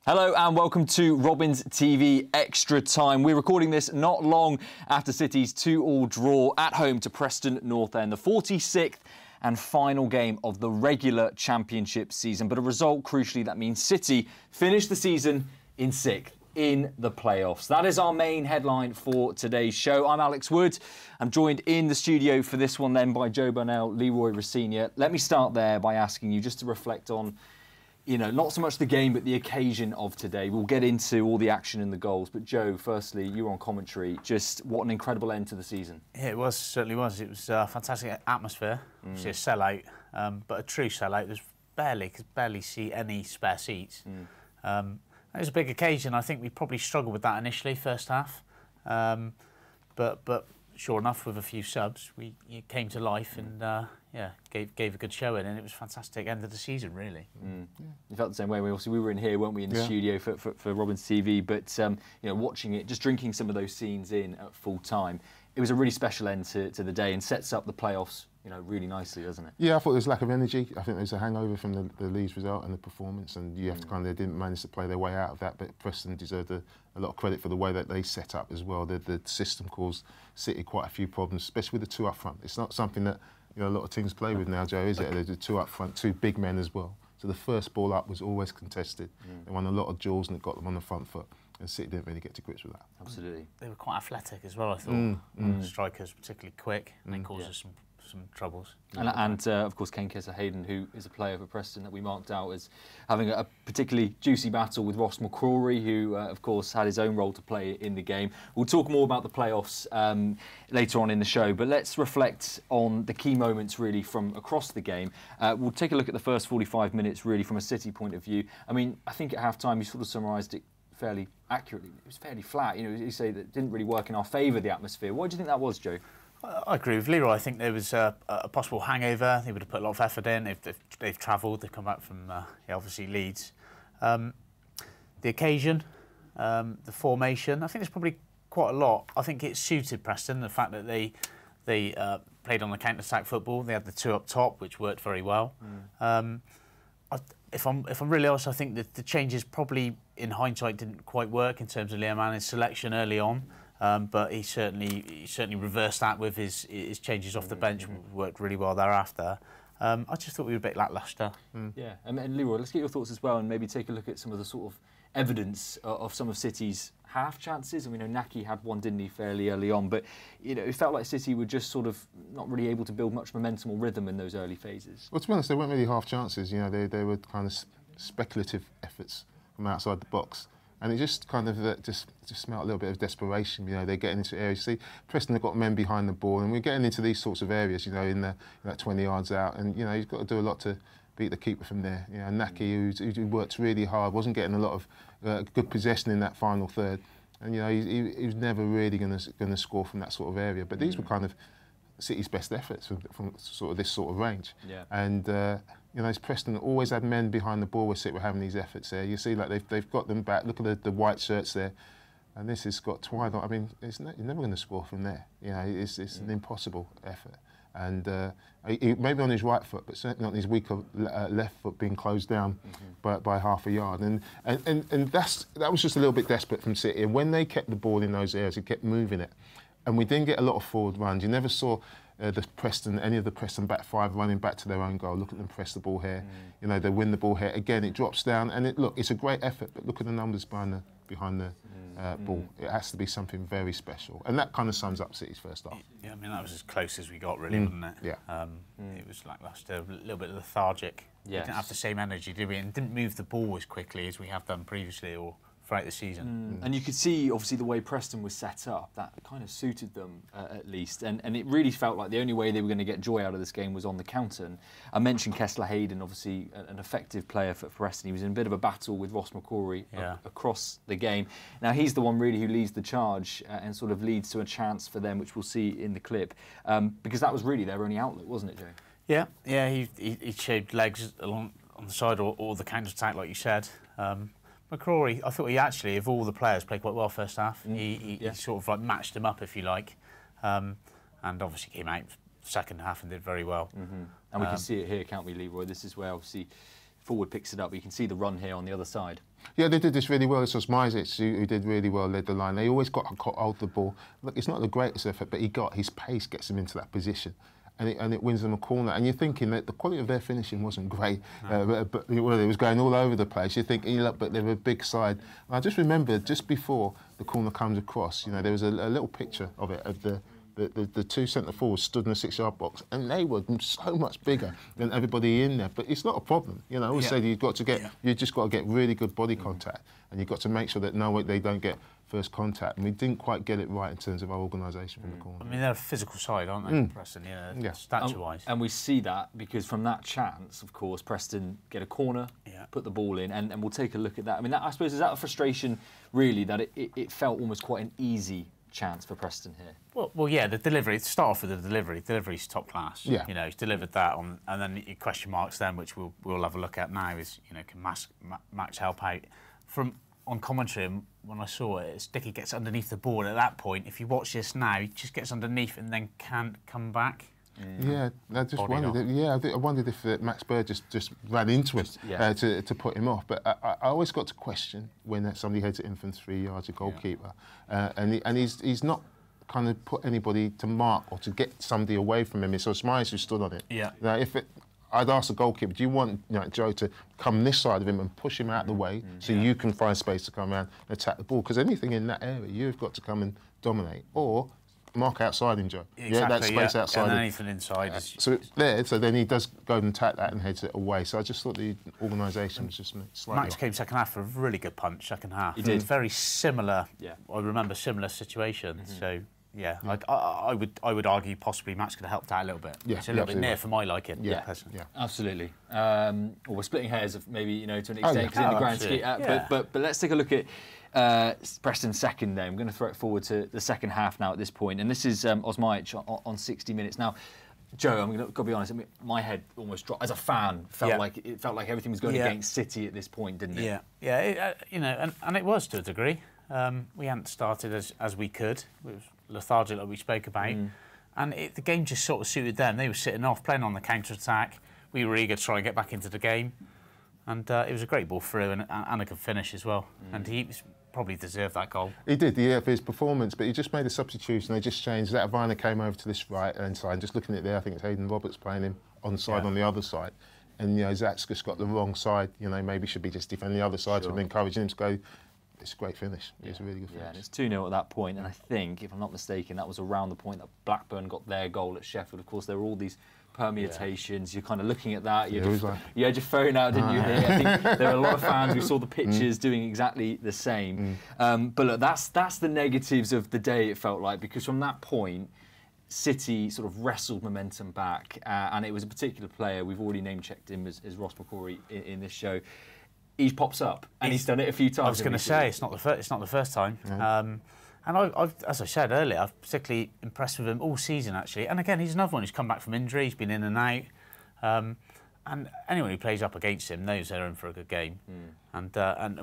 Hello and welcome to Robin's TV Extra Time. We're recording this not long after City's 2-2 draw at home to Preston North End, the 46th and final game of the regular championship season. But a result, crucially, that means City finished the season in 6th in the playoffs. That is our main headline for today's show. I'm Alex Wood. I'm joined in the studio for this one then by Joe Burnell, Leroy Rossignol. Let me start there by asking you just to reflect on, you know, not so much the game, but the occasion of today. We'll get into all the action and the goals. But Joe, firstly, you were on commentary. Just what an incredible end to the season. Yeah, it was, certainly was. It was a fantastic atmosphere. Obviously a sellout, but a true sellout. There's could barely see any spare seats. It was a big occasion. I think we probably struggled with that initially, first half. But sure enough, with a few subs, it came to life and gave a good showing, and it was a fantastic end of the season, really. You felt the same way. We were in here, weren't we, in the studio for Robin's TV? But you know, watching it, just drinking some of those scenes in at full time, it was a really special end to the day and sets up the playoffs, you know, really nicely, doesn't it? Yeah, I thought there was lack of energy. I think there was a hangover from the Leeds result and the performance, and you have to they didn't manage to play their way out of that. But Preston deserved a lot of credit for the way that they set up as well. The system caused City quite a few problems, especially with the two up front. It's not something that a lot of teams play with now, Joe, is it? There's the two up front, two big men as well. So the first ball up was always contested. They won a lot of duels and it got them on the front foot. And City didn't really get to grips with that. Absolutely. They were quite athletic as well, I thought. Strikers particularly quick, and they caused us some troubles. And of course, Ken Kesser-Hayden, who is a player for Preston that we marked out as having a particularly juicy battle with Ross McCrory, who, of course, had his own role to play in the game. We'll talk more about the playoffs later on in the show, but let's reflect on the key moments, really, from across the game. We'll take a look at the first 45 minutes, really, from a City point of view. I mean, I think at half-time you sort of summarised it fairly accurately. It was fairly flat. You know, you say that it didn't really work in our favour, the atmosphere. Why do you think that was, Joe? I agree with Leroy. I think there was a possible hangover. They would have put a lot of effort in. They've travelled. They've come back from obviously Leeds. The occasion, the formation. I think there's probably quite a lot. I think it suited Preston, the fact that they played on the counter-attack football. They had the two up top, which worked very well. If I'm really honest, I think that the changes probably, in hindsight, didn't quite work in terms of Liam Manning's selection early on. But he certainly reversed that with his changes off the bench, worked really well thereafter. I just thought we were a bit lacklustre. Yeah, and Leroy, let's get your thoughts as well, and maybe take a look at some of the sort of evidence of some of City's half chances. I mean, Naki had one, didn't he, fairly early on, but you know, it felt like City were just sort of not really able to build much momentum or rhythm in those early phases. Well, to be honest, they weren't really half chances. You know, they were kind of speculative efforts from outside the box. And it just kind of just smelled a little bit of desperation. You know, they're getting into areas. See, Preston have got men behind the ball, and we're getting into these sorts of areas. You know, in that 20 yards out, and you know, he's got to do a lot to beat the keeper from there. You know, Naki, who worked really hard, wasn't getting a lot of good possession in that final third, and you know, he was never really going to score from that sort of area. But these were kind of City's best efforts from sort of this sort of range. Yeah. And you know, Preston always had men behind the ball where City were having these efforts there. You see, like they've got them back. Look at the white shirts there, and this has got Twine on. I mean, you're never going to score from there. You know, it's an impossible effort. And maybe on his right foot, but certainly on his weaker left foot being closed down by half a yard. And that was just a little bit desperate from City. And when they kept the ball in those areas, they kept moving it. And we didn't get a lot of forward runs. You never saw any of the Preston back five running back to their own goal. Look at them press the ball here. You know, they win the ball here. Again, it drops down, and look, it's a great effort. But look at the numbers behind the ball. It has to be something very special, and that kind of sums up City's first half. Yeah, I mean that was as close as we got, really, wasn't it? Yeah. It was lacklustre, a little bit lethargic. Yes. We didn't have the same energy, did we? And didn't move the ball as quickly as we have done previously or throughout the season. And you could see, obviously, the way Preston was set up, that kind of suited them at least. And it really felt like the only way they were going to get joy out of this game was on the counter. And I mentioned Kesler-Hayden, obviously an effective player for Preston. He was in a bit of a battle with Ross McCrory across the game. Now, he's the one really who leads the charge and sort of leads to a chance for them, which we'll see in the clip. Because that was really their only outlet, wasn't it, Joe? Yeah, he shaped legs along on the side or the counter-attack, like you said. McCrory, I thought he actually, of all the players, played quite well first half. He sort of like matched him up, if you like, and obviously came out second half and did very well. And we can see it here, can't we, Leroy? This is where obviously forward picks it up. You can see the run here on the other side. Yeah, they did this really well. This was Myzic who did really well, led the line. They always got hold of the ball. Look, it's not the greatest effort, but his pace gets him into that position. And it wins them a corner. And you're thinking that the quality of their finishing wasn't great, but it was going all over the place. You're thinking, look, but they were a big side. And I just remember, just before the corner comes across, you know, there was a little picture of it, of the two centre forwards stood in the 6-yard box, and they were so much bigger than everybody in there. But it's not a problem, you know. I always say you just got to get really good body contact, and you've got to make sure that they don't get first contact. And we didn't quite get it right in terms of our organisation from the corner. I mean, they're a physical side, aren't they, Preston? Yeah, stature-wise. And we see that because from that chance, of course, Preston get a corner, put the ball in, and we'll take a look at that. I mean, I suppose, is that a frustration, really, that it felt almost quite an easy chance for Preston here? Well, yeah, the delivery. Start off with the delivery. Delivery's top class. Yeah. You know, he's delivered that on, and then your question marks then, which we'll have a look at now, is, you know, can Max help out? From on commentary, when I saw it, Sticky gets underneath the ball. At that point, if you watch this now, he just gets underneath and then can't come back. Yeah, I just wondered. I wondered if Max Bird just ran into him to put him off. But I always got to question when somebody heads it in from 3 yards, a goalkeeper, and he's not kind of put anybody to mark or to get somebody away from him. So it's Myers who stood on it. Yeah. Now, I'd ask the goalkeeper, do you want Joe to come this side of him and push him out of the way so you can find space to come around and attack the ball? Because anything in that area, you've got to come and dominate. Or mark outside him, Joe. Exactly, that space outside. And anything inside. So it's there, so then he does go and attack that and heads it away. So I just thought the organisation was just slightly Max came second half for a really good punch, second half. He did. Very similar, I remember similar situations. So, yeah, I would argue possibly Max could have helped out a little bit. Yeah, it's a little bit near for my liking. Yeah, absolutely. Well, we're splitting hairs, of maybe, to an extent, because in the grand scheme. But let's take a look at Preston's second then. I'm going to throw it forward to the second half now at this point. And this is Osmaic on 60 minutes. Now, Joe, I'm going to be honest, my head almost dropped. As a fan, it felt like everything was going against City at this point, didn't it? Yeah, and it was to a degree. We hadn't started as we could. It was lethargic, like we spoke about. And the game just sort of suited them. They were sitting off, playing on the counter-attack. We were eager to try and get back into the game. And it was a great ball through and a good finish as well. And he probably deserved that goal. He did, for his performance, but he just made a substitution. They just changed. That Viner came over to this right-hand side. Just looking at there, I think it's Hayden Roberts playing him onside on the other side. And, Zach's just got the wrong side. Maybe should be just defending the other side, and encouraging him to go. It's a great finish. It's a really good finish. Yeah, and it's 2-0 at that point, and I think, if I'm not mistaken, that was around the point that Blackburn got their goal at Sheffield. Of course, there were all these permutations. You're kind of looking at that. You had your phone out, didn't you? I think there are a lot of fans who saw the pictures doing exactly the same. But look, that's the negatives of the day, it felt like, because from that point, City sort of wrestled momentum back, and it was a particular player. We've already name-checked him as Ross McCrory in this show. He pops up, and he's done it a few times. I was going to say it's not the first time. And as I said earlier, I've particularly impressed with him all season actually. And again, he's another one who's come back from injury. He's been in and out. And anyone who plays up against him knows they're in for a good game. And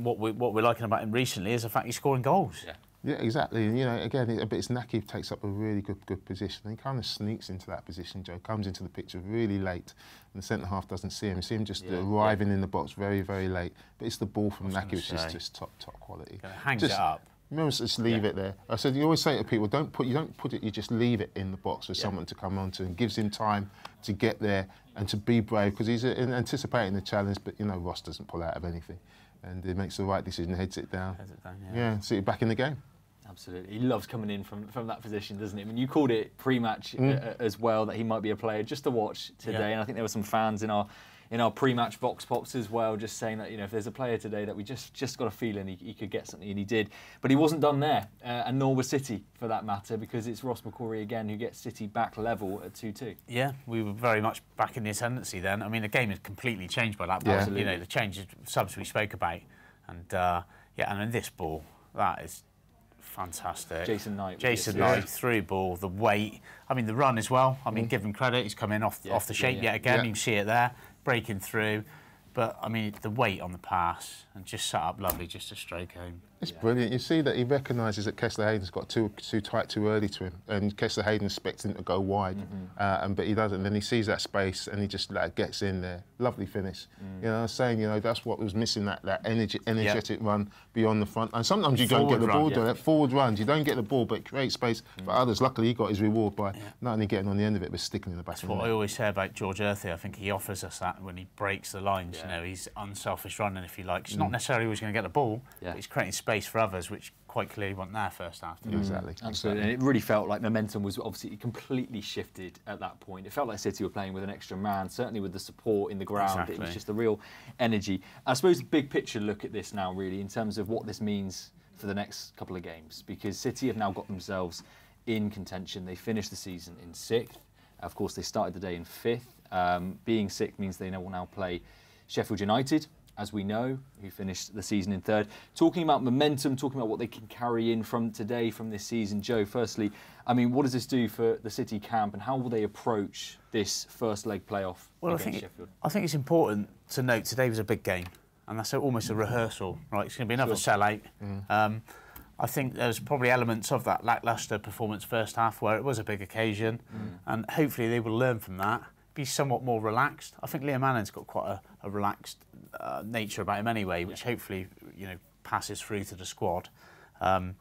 what we're liking about him recently is the fact he's scoring goals. Yeah, exactly. And again, it's Naki takes up a really good position. And he kind of sneaks into that position. Joe comes into the picture really late, and the centre half doesn't see him. You see him just arriving in the box very, very late. But it's the ball from Naki which is just top quality. Hangs it up. Remember, just leave it there. I said, you always say to people, you don't put it, you just leave it in the box for someone to come onto, and gives him time to get there and to be brave, because he's anticipating the challenge. But Ross doesn't pull out of anything, and he makes the right decision, heads it down. See it back in the game. Absolutely. He loves coming in from that position, doesn't he? I mean, you called it pre-match as well, that he might be a player just to watch today. And I think there were some fans in our pre-match vox pops as well, just saying that, if there's a player today that we just got a feeling he could get something, and he did. But he wasn't done there, and nor was City, for that matter, because it's Ross McCrory again who gets City back level at 2-2. Yeah, we were very much back in the ascendancy then. I mean, the game had completely changed by that point. The changes, subs we spoke about. And, and then this ball, that is fantastic. Jason Knight, through ball, the weight. I mean, the run as well. I mean, give him credit. He's come in off the shape yet again. You can see it there, breaking through. But, I mean, the weight on the pass and just set up lovely, just a stroke home. It's brilliant. You see that he recognises that Kessler Hayden's got too tight too early to him, and Kessler Hayden expects him to go wide, but he doesn't. And then he sees that space and he just gets in there. Lovely finish. You know, I was saying, you know, that's what was missing, that energetic run beyond the front. And sometimes you don't get the ball, that forward runs. You don't get the ball, but it creates space for others. Luckily, he got his reward by not only getting on the end of it, but sticking in the back of the net. What I always say about George Earthy, I think he offers us that when he breaks the lines. You know, he's unselfish running, if you like. He's not necessarily always going to get the ball, but he's creating space for others, which quite clearly wasn't there first half. Exactly. Absolutely. And it really felt like momentum was obviously completely shifted at that point. It felt like City were playing with an extra man, certainly with the support in the ground. Exactly. It was just a real energy. I suppose the big picture look at this now, really, in terms of what this means for the next couple of games, because City have now got themselves in contention. They finished the season in 6th. Of course, they started the day in 5th. Being 6th means they will now play Sheffield United, as we know, who finished the season in 3rd. Talking about momentum, talking about what they can carry in from today, from this season. Joe, firstly, I mean, what does this do for the City camp, and how will they approach this first leg playoff against Sheffield? I think it's important to note today was a big game, and that's almost a rehearsal, right? It's going to be another sellout. I think there's probably elements of that lacklustre performance first half where it was a big occasion, and hopefully they will learn from that, be somewhat more relaxed. I think Liam Manning's got quite a relaxed nature about him anyway, which hopefully, you know, passes through to the squad. And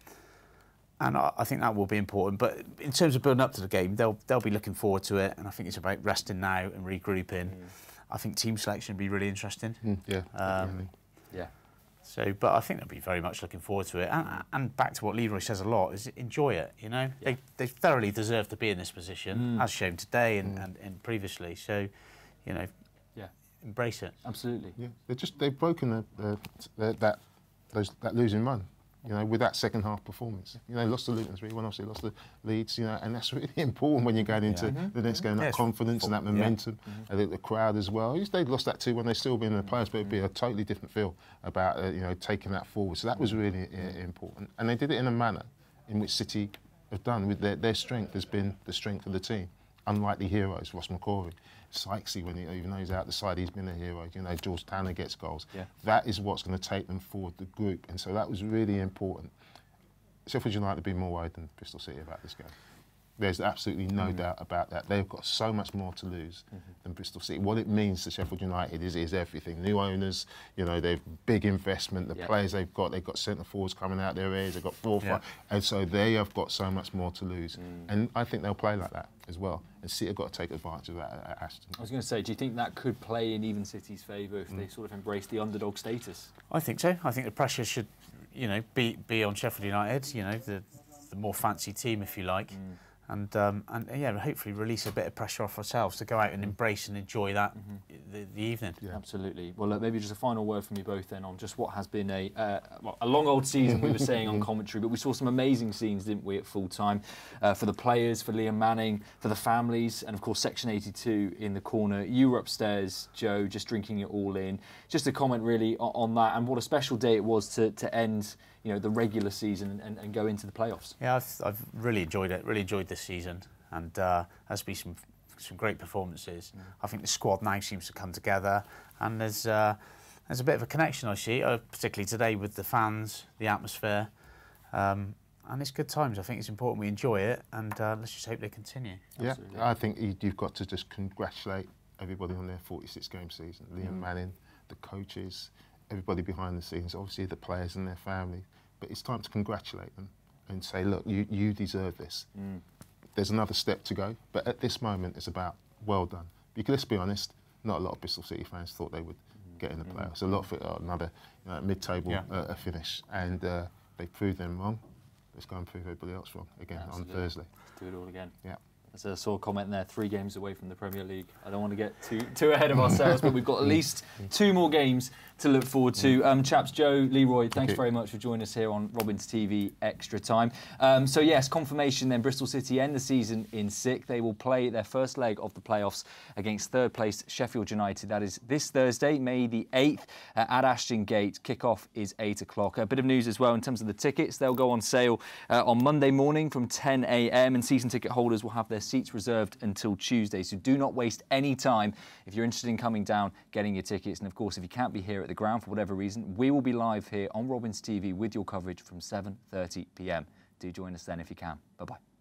I think that will be important. But in terms of building up to the game, they'll be looking forward to it, and I think it's about resting now and regrouping. I think team selection will be really interesting. So, but I think they'll be very much looking forward to it. And back to what Leroy says a lot, is enjoy it, you know? They thoroughly deserve to be in this position, as shown today and previously. So, you know, embrace it. Absolutely. Yeah, they've broken that losing run, you know, with that second half performance. You know, they lost to Luton 3-1, obviously lost to Leeds, you know, and that's really important when you're going into the next game, that confidence and that momentum, and the crowd as well. If they'd lost that 2-1, they'd still be in the playoffs, but it'd be a totally different feel about, you know, taking that forward. So that was really important. And they did it in a manner in which City have done. With their strength has been the strength of the team. Unlikely heroes, Ross McCrory, Sykesy, even though he's out the side, he's been a hero. You know, George Tanner gets goals. That is what's going to take them forward, the group. And so that was really important. Sheffield United have been more worried than Bristol City about this game. There's absolutely no doubt about that. They've got so much more to lose than Bristol City. What it means to Sheffield United is everything. New owners, you know, they've big investment. The players they've got centre forwards coming out their ears. They've got 4 or 5, and so they have got so much more to lose. And I think they'll play like that as well. And City have got to take advantage of that at Ashton. I was going to say, do you think that could play in even City's favour if they sort of embrace the underdog status? I think so. I think the pressure should, you know, be on Sheffield United. You know, the more fancy team, if you like. And yeah, hopefully release a bit of pressure off ourselves to go out and embrace and enjoy that the evening. Absolutely. Well, look, maybe just a final word from you both then on just what has been a long old season, we were saying on commentary, but we saw some amazing scenes, didn't we, at full time, for the players, for Liam Manning, for the families, and of course Section 82 in the corner. You were upstairs, Joe, just drinking it all in. Just a comment really on that, and what a special day it was to end, you know, the regular season and go into the playoffs. Yeah, I've really enjoyed it. Really enjoyed this season, and there's been some great performances. I think the squad now seems to come together, and there's a bit of a connection I see, particularly today with the fans, the atmosphere, and it's good times. I think it's important we enjoy it, and let's just hope they continue. Yeah, absolutely. I think you've got to just congratulate everybody on their 46-game season. Liam Manning, the coaches, everybody behind the scenes, obviously the players and their family. But it's time to congratulate them and say, look, you deserve this. There's another step to go, but at this moment it's about well done. Because let's be honest, not a lot of Bristol City fans thought they would get in the playoffs. A lot of it are another mid-table finish, and they proved them wrong. Let's go and prove everybody else wrong again on Thursday. Do it all again. Yeah. As I saw a comment there, 3 games away from the Premier League. I don't want to get too ahead of ourselves, but we've got at least 2 more games to look forward to. Chaps, Joe, Leroy, thanks very much for joining us here on Robins TV Extra Time. So yes, confirmation then, Bristol City end the season in 6th. They will play their first leg of the playoffs against 3rd place Sheffield United. That is this Thursday, May the 8th at Ashton Gate. Kick-off is 8 o'clock. A bit of news as well in terms of the tickets. They'll go on sale on Monday morning from 10 a.m. and season ticket holders will have their seats reserved until Tuesday, so do not waste any time if you're interested in coming down, getting your tickets. And of course, if you can't be here at the ground for whatever reason, we will be live here on Robins TV with your coverage from 7:30 p.m. Do join us then if you can. Bye-bye.